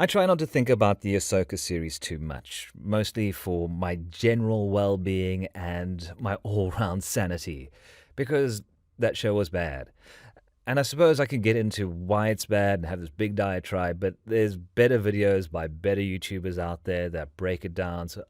I try not to think about the Ahsoka series too much, mostly for my general well being and my all round sanity, because that show was bad. And I suppose I could get into why it's bad and have this big diatribe, but there's better videos by better YouTubers out there that break it down. So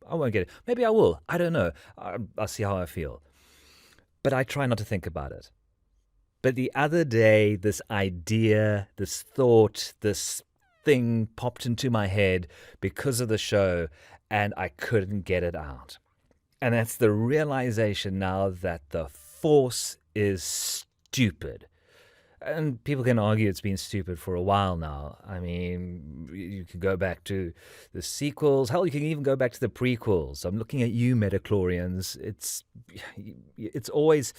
I won't get it. Maybe I will. I don't know. I'll see how I feel. But I try not to think about it. But the other day, this idea, this thought, this thing popped into my head because of the show, and I couldn't get it out. And that's the realization now that the Force is stupid. And people can argue it's been stupid for a while now. I mean, you can go back to the sequels. Hell, you can even go back to the prequels. I'm looking at you, Metachlorians. It's always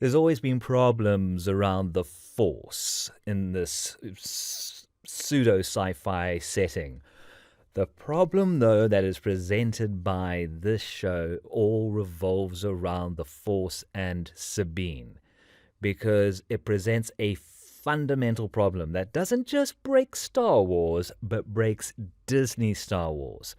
there's always been problems around the Force in this pseudo sci-fi setting. The problem, though, that is presented by this show all revolves around the Force and Sabine, because it presents a fundamental problem that doesn't just break Star Wars, but breaks Disney Star Wars.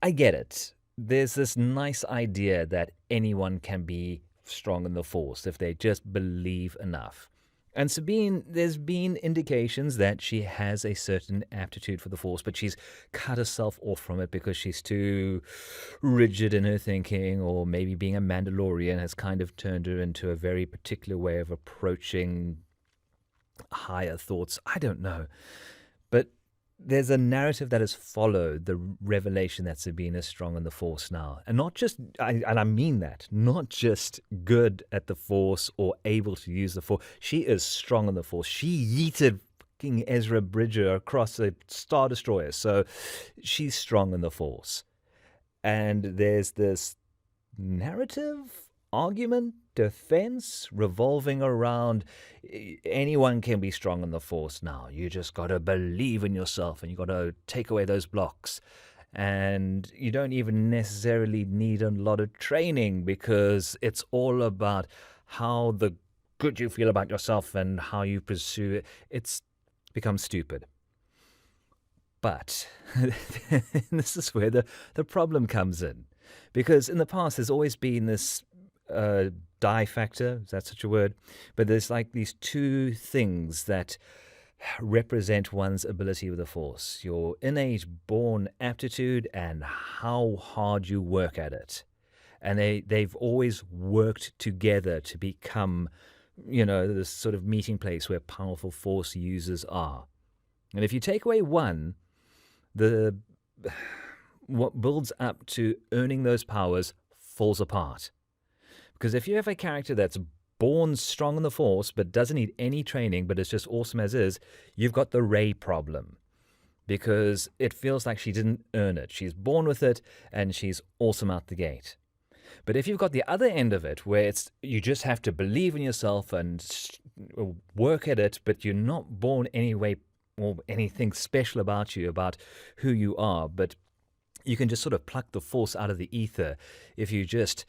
I get it. There's this nice idea that anyone can be strong in the Force if they just believe enough. And Sabine, there's been indications that she has a certain aptitude for the Force, but she's cut herself off from it because she's too rigid in her thinking, or maybe being a Mandalorian has kind of turned her into a very particular way of approaching higher thoughts. I don't know. But there's a narrative that has followed the revelation that Sabine is strong in the Force now. And not just, and I mean that, not just good at the Force or able to use the Force. She is strong in the Force. She yeeted fucking Ezra Bridger across a Star Destroyer. So she's strong in the Force. And there's this narrative, argument, defense revolving around anyone can be strong in the Force now. You just got to believe in yourself and you got to take away those blocks. And you don't even necessarily need a lot of training because it's all about how the good you feel about yourself and how you pursue it. It's become stupid. But this is where the problem comes in. Because in the past, there's always been this die factor, is that such a word? But there's like these two things that represent one's ability with the Force: your innate born aptitude and how hard you work at it. And they've always worked together to become, this sort of meeting place where powerful Force users are. And if you take away one, what builds up to earning those powers falls apart. Because if you have a character that's born strong in the Force but doesn't need any training but is just awesome as is, you've got the Rey problem. Because it feels like she didn't earn it. She's born with it and she's awesome out the gate. But if you've got the other end of it, where you just have to believe in yourself and work at it, but you're not born anyway or anything special about you, about who you are, but you can just sort of pluck the Force out of the ether. If you just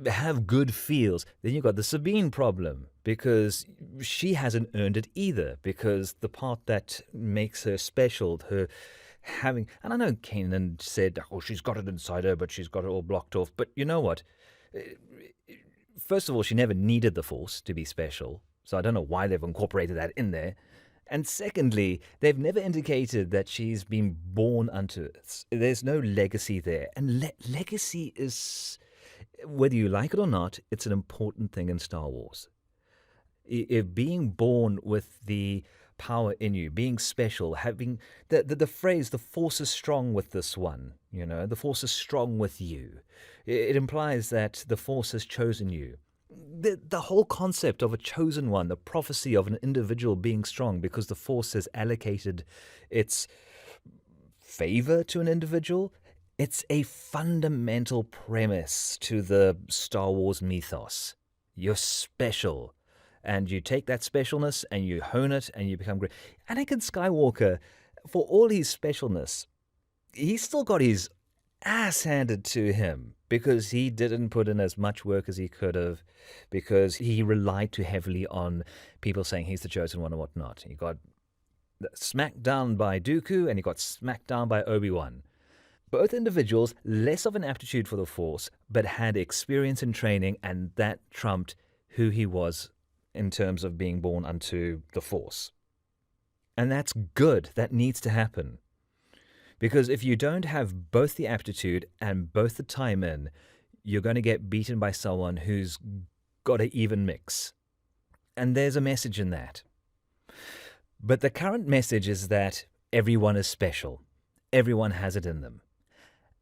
have good feels, then you've got the Sabine problem, because she hasn't earned it either, because the part that makes her special, her having, and I know Kanan said, oh, she's got it inside her, but she's got it all blocked off. But you know what? First of all, she never needed the Force to be special, so I don't know why they've incorporated that in there. And secondly, they've never indicated that she's been born unto it. There's no legacy there. And legacy is, whether you like it or not, it's an important thing in Star Wars. If being born with the power in you, being special, having the phrase, the Force is strong with this one, the Force is strong with you. It implies that the Force has chosen you. The whole concept of a chosen one, the prophecy of an individual being strong because the Force has allocated its favor to an individual, it's a fundamental premise to the Star Wars mythos. You're special, and you take that specialness and you hone it and you become great. Anakin Skywalker, for all his specialness, he's still got his ass handed to him because he didn't put in as much work as he could have, because he relied too heavily on people saying he's the chosen one and whatnot. He got smacked down by Dooku and he got smacked down by Obi-Wan. Both individuals, less of an aptitude for the Force, but had experience and training, and that trumped who he was in terms of being born unto the Force. And that's good. That needs to happen. Because if you don't have both the aptitude and both the time in, you're going to get beaten by someone who's got an even mix. And there's a message in that. But the current message is that everyone is special. Everyone has it in them.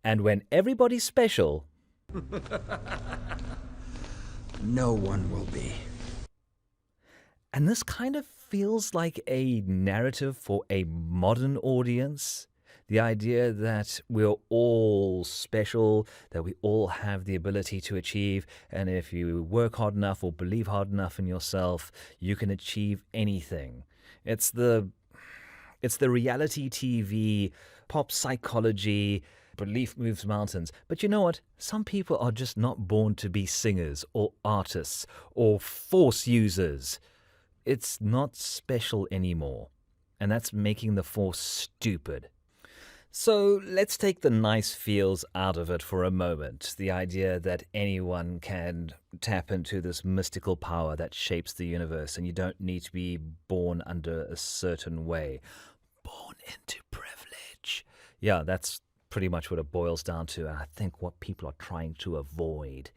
And when everybody's special, no one will be. And this kind of feels like a narrative for a modern audience. The idea that we're all special, that we all have the ability to achieve, and if you work hard enough or believe hard enough in yourself, you can achieve anything. It's the reality TV, pop psychology, belief moves mountains. But you know what? Some people are just not born to be singers or artists or Force users. It's not special anymore. And that's making the Force stupid. So let's take the nice feels out of it for a moment. The idea that anyone can tap into this mystical power that shapes the universe and you don't need to be born under a certain way. Born into privilege. Yeah, that's pretty much what it boils down to, and I think what people are trying to avoid.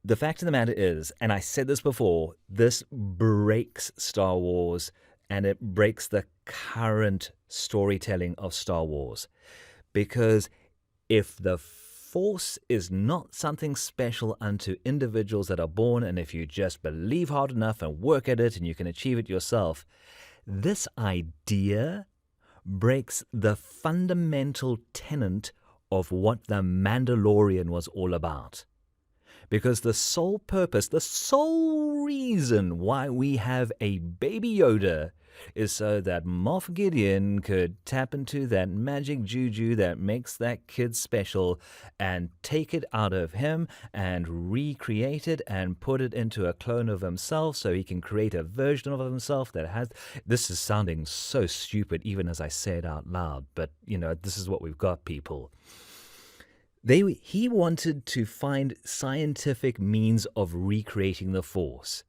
The fact of the matter is, and I said this before, this breaks Star Wars and it breaks the current storytelling of Star Wars. Because if the Force is not something special unto individuals that are born, and if you just believe hard enough and work at it and you can achieve it yourself, this idea breaks the fundamental tenet of what the Mandalorian was all about. Because the sole purpose, the sole reason why we have a Baby Yoda is so that Moff Gideon could tap into that magic juju that makes that kid special and take it out of him and recreate it and put it into a clone of himself so he can create a version of himself that has... This is sounding so stupid even as I say it out loud, but, you know, this is what we've got, people. He wanted to find scientific means of recreating the Force.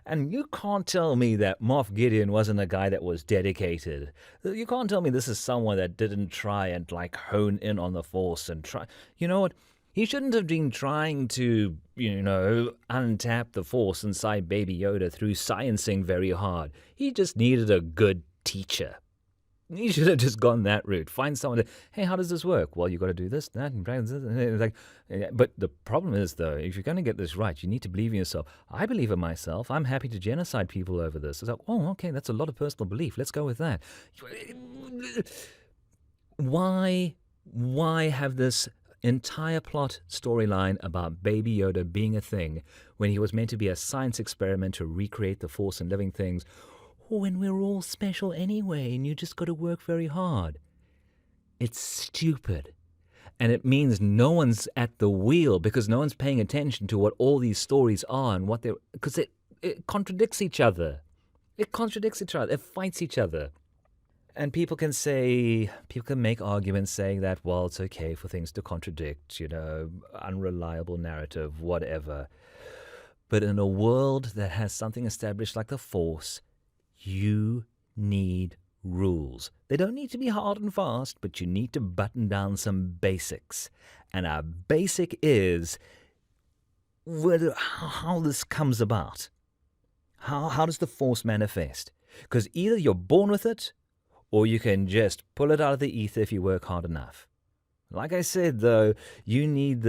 And you can't tell me that Moff Gideon wasn't a guy that was dedicated. You can't tell me this is someone that didn't try and hone in on the Force and try. You know what? He shouldn't have been trying to, untap the Force inside Baby Yoda through sciencing very hard. He just needed a good teacher. He should have just gone that route. Find someone to, hey, how does this work? Well, you got to do this, that, and but the problem is, though, if you're going to get this right, you need to believe in yourself. I believe in myself. I'm happy to genocide people over this. It's like, oh, okay, that's a lot of personal belief. Let's go with that. Why have this entire plot storyline about Baby Yoda being a thing when he was meant to be a science experiment to recreate the Force and living things? When we're all special anyway, and you just got to work very hard. It's stupid. And it means no one's at the wheel because no one's paying attention to what all these stories are and what they're... Because it contradicts each other. It contradicts each other. It fights each other. And people can make arguments saying that, well, it's okay for things to contradict, unreliable narrative, whatever. But in a world that has something established like the Force, you need rules. They don't need to be hard and fast, but you need to button down some basics. And our basic is how this comes about. How does the Force manifest? Because either you're born with it, or you can just pull it out of the ether if you work hard enough. Like I said, though, you need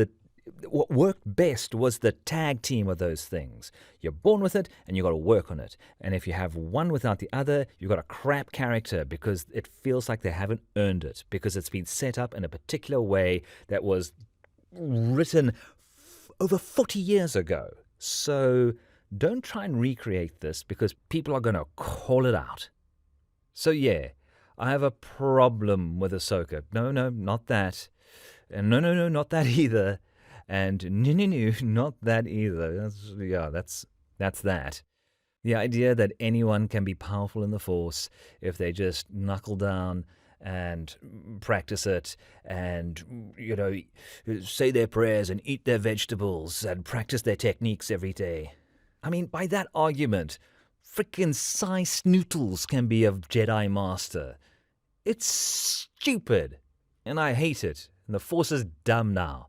what worked best was the tag team of those things. You're born with it, and you got to work on it. And if you have one without the other, you've got a crap character because it feels like they haven't earned it, because it's been set up in a particular way that was written over 40 years ago. So don't try and recreate this because people are going to call it out. So yeah, I have a problem with Ahsoka. No, not that. And no, not that either. And no, not that either. That's that. The idea that anyone can be powerful in the Force if they just knuckle down and practice it and, say their prayers and eat their vegetables and practice their techniques every day. I mean, by that argument, frickin' Cy Snootles can be a Jedi Master. It's stupid, and I hate it, and the Force is dumb now.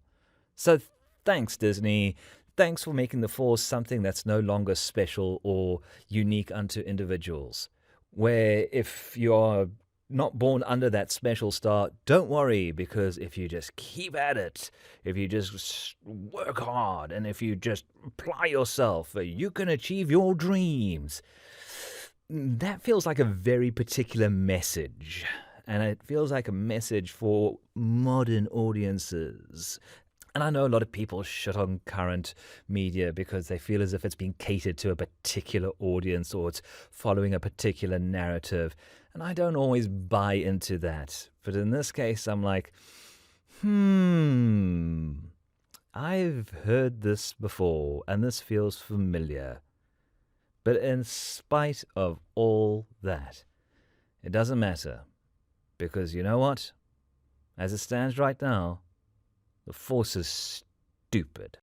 So thanks, Disney. Thanks for making the Force something that's no longer special or unique unto individuals. Where if you are not born under that special star, don't worry, because if you just keep at it, if you just work hard, and if you just apply yourself, you can achieve your dreams. That feels like a very particular message. And it feels like a message for modern audiences. And I know a lot of people shit on current media because they feel as if it's being catered to a particular audience or it's following a particular narrative. And I don't always buy into that. But in this case, I'm like, I've heard this before and this feels familiar. But in spite of all that, it doesn't matter. Because you know what? As it stands right now, the Force is stupid.